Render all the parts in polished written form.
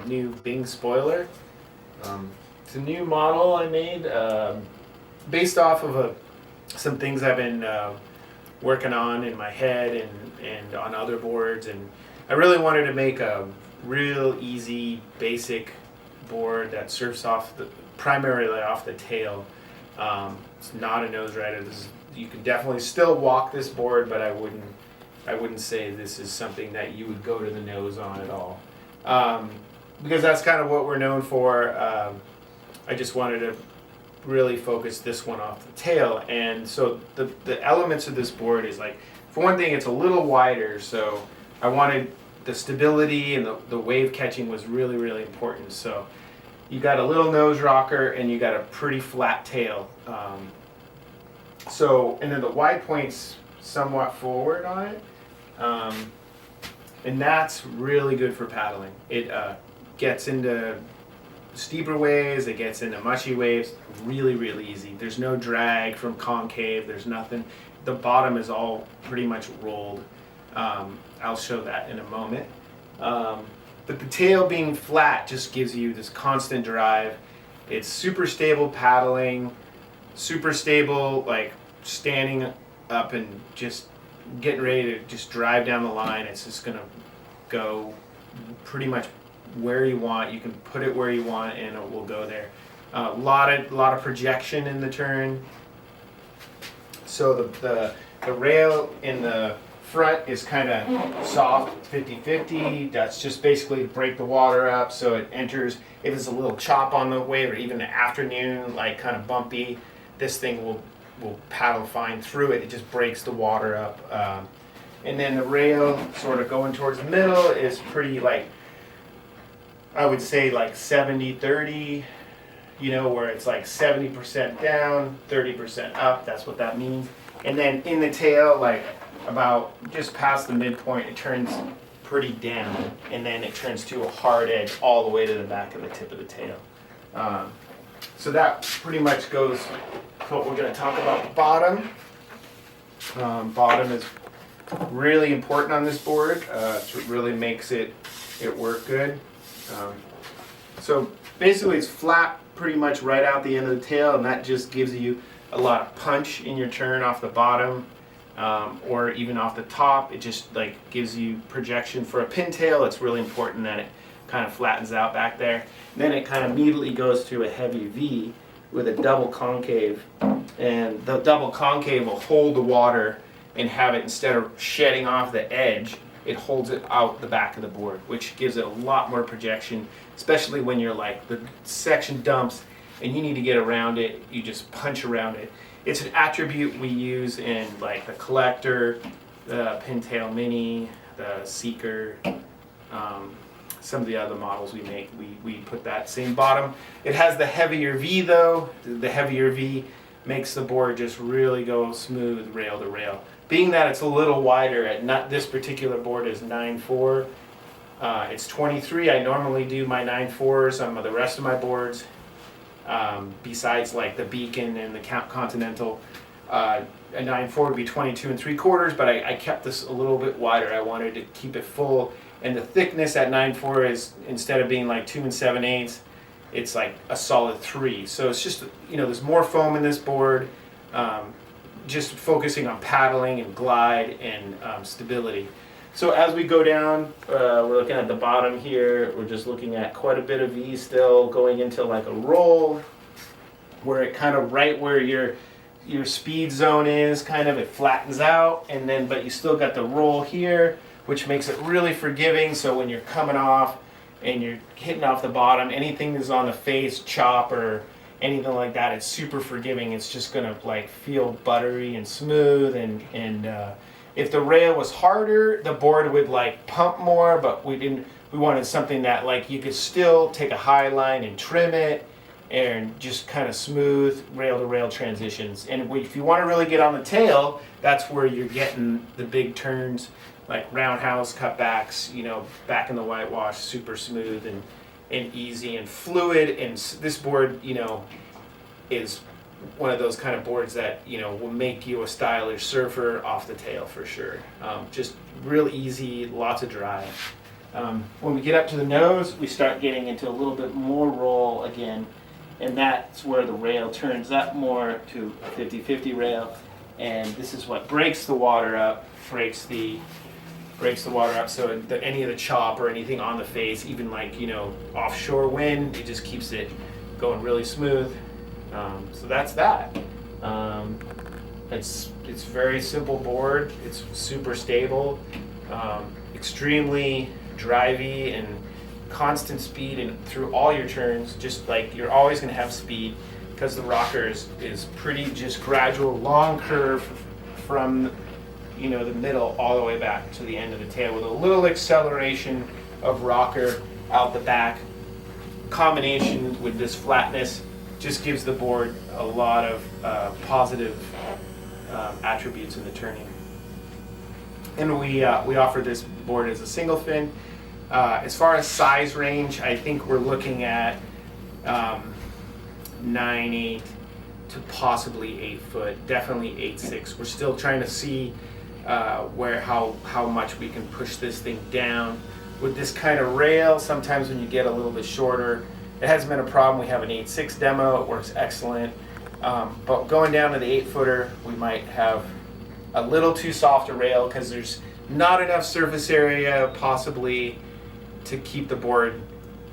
New Bing spoiler. It's a new model I made based off of some things I've been working on in my head and on other boards, and I really wanted to make a real easy basic board that surfs primarily off the tail. It's not a nose rider. You can definitely still walk this board, but I wouldn't say this is something that you would go to the nose on at all. Because that's kind of what we're known for. I just wanted to really focus this one off the tail, and so the elements of this board is, like, for one thing, it's a little wider, so I wanted the stability and the wave catching was really, really important. So you got a little nose rocker and you got a pretty flat tail. And then the wide point's somewhat forward on it, and that's really good for paddling. It gets into steeper waves, it gets into mushy waves really, really easy. There's no drag from concave, there's nothing. The bottom is all pretty much rolled. I'll show that in a moment. But the tail being flat just gives you this constant drive. It's super stable paddling, super stable, like standing up and just getting ready to just drive down the line. It's just gonna go pretty much where you want. You can put it where you want and it will go there. A lot of projection in the turn. So the rail in the front is kind of soft 50-50. That's just basically to break the water up so it enters. If it's a little chop on the wave or even the afternoon, like kind of bumpy, this thing will paddle fine through it. It just breaks the water up. And then the rail sort of going towards the middle is pretty, like, I would say like 70-30, where it's like 70% down, 30% up. That's what that means. And then in the tail, like about just past the midpoint, it turns pretty down, and then it turns to a hard edge all the way to the back of the tip of the tail. So that pretty much goes to what we're going to talk about. Bottom. Bottom is really important on this board. It really makes it work good. So basically it's flat pretty much right out the end of the tail, and that just gives you a lot of punch in your turn off the bottom, or even off the top. It just like gives you projection. For a pintail, it's really important that it kind of flattens out back there. Then it kind of immediately goes to a heavy V with a double concave, and the double concave will hold the water and have it, instead of shedding off the edge, it holds it out the back of the board, which gives it a lot more projection, especially when you're like the section dumps and you need to get around it. You just punch around it. It's an attribute we use in like the Collector, the Pintail Mini, the Seeker, some of the other models we make. We put that same bottom. It has the heavier V though. The heavier V makes the board just really go smooth rail to rail. Being that it's a little wider, this particular board is 9.4. It's 23. I normally do my 9.4s on the rest of my boards, besides like the Beacon and the Continental. A 9.4 would be 22 3/4, but I kept this a little bit wider. I wanted to keep it full, and the thickness at 9.4 is, instead of being like 2 7/8, it's like a solid 3. So it's just, there's more foam in this board. Just focusing on paddling and glide and stability. So as we go down, we're looking at the bottom here. We're just looking at quite a bit of V still, going into like a roll, where it kind of right where your speed zone is, kind of it flattens out, and then but you still got the roll here, which makes it really forgiving. So when you're coming off and you're hitting off the bottom, anything that's on the face, chop or anything like that, it's super forgiving. It's just gonna like feel buttery and smooth, and if the rail was harder, the board would like pump more, but we wanted something that like you could still take a high line and trim it and just kind of smooth rail to rail transitions. And if you want to really get on the tail, that's where you're getting the big turns. like roundhouse cutbacks, you know, back in the whitewash, super smooth and easy and fluid. And this board, you know, is one of those kind of boards that, you know, will make you a stylish surfer off the tail for sure. Just real easy, lots of drive. When we get up to the nose, we start getting into a little bit more roll again, and that's where the rail turns up more to a 50-50 rail, and this is what breaks the water up, breaks the water up, so that any of the chop or anything on the face, even like, you know, offshore wind, it just keeps it going really smooth. So that's that. It's very simple board. It's super stable, extremely drivey and constant speed and through all your turns. Just like you're always going to have speed because the rocker is pretty just gradual, long curve from, you know, the middle all the way back to the end of the tail with a little acceleration of rocker out the back. Combination with this flatness just gives the board a lot of positive attributes in the turning. And we offer this board as a single fin. As far as size range, I think we're looking at 9/8 to possibly 8 foot, definitely 8/6. We're still trying to see how much we can push this thing down. With this kind of rail, sometimes when you get a little bit shorter, it hasn't been a problem. We have an 8/6 demo, it works excellent. But going down to the 8-footer, we might have a little too soft a rail because there's not enough surface area possibly to keep the board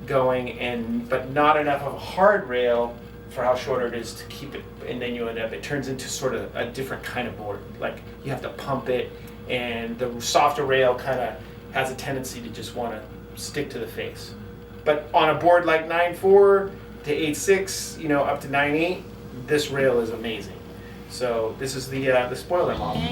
going, but not enough of a hard rail for how short it is to keep it, and then you end up, it turns into sort of a different kind of board. Like you have to pump it, and the softer rail kind of has a tendency to just want to stick to the face. But on a board like 9/4 to 8/6, you know, up to 9/8, this rail is amazing. So this is the spoiler model.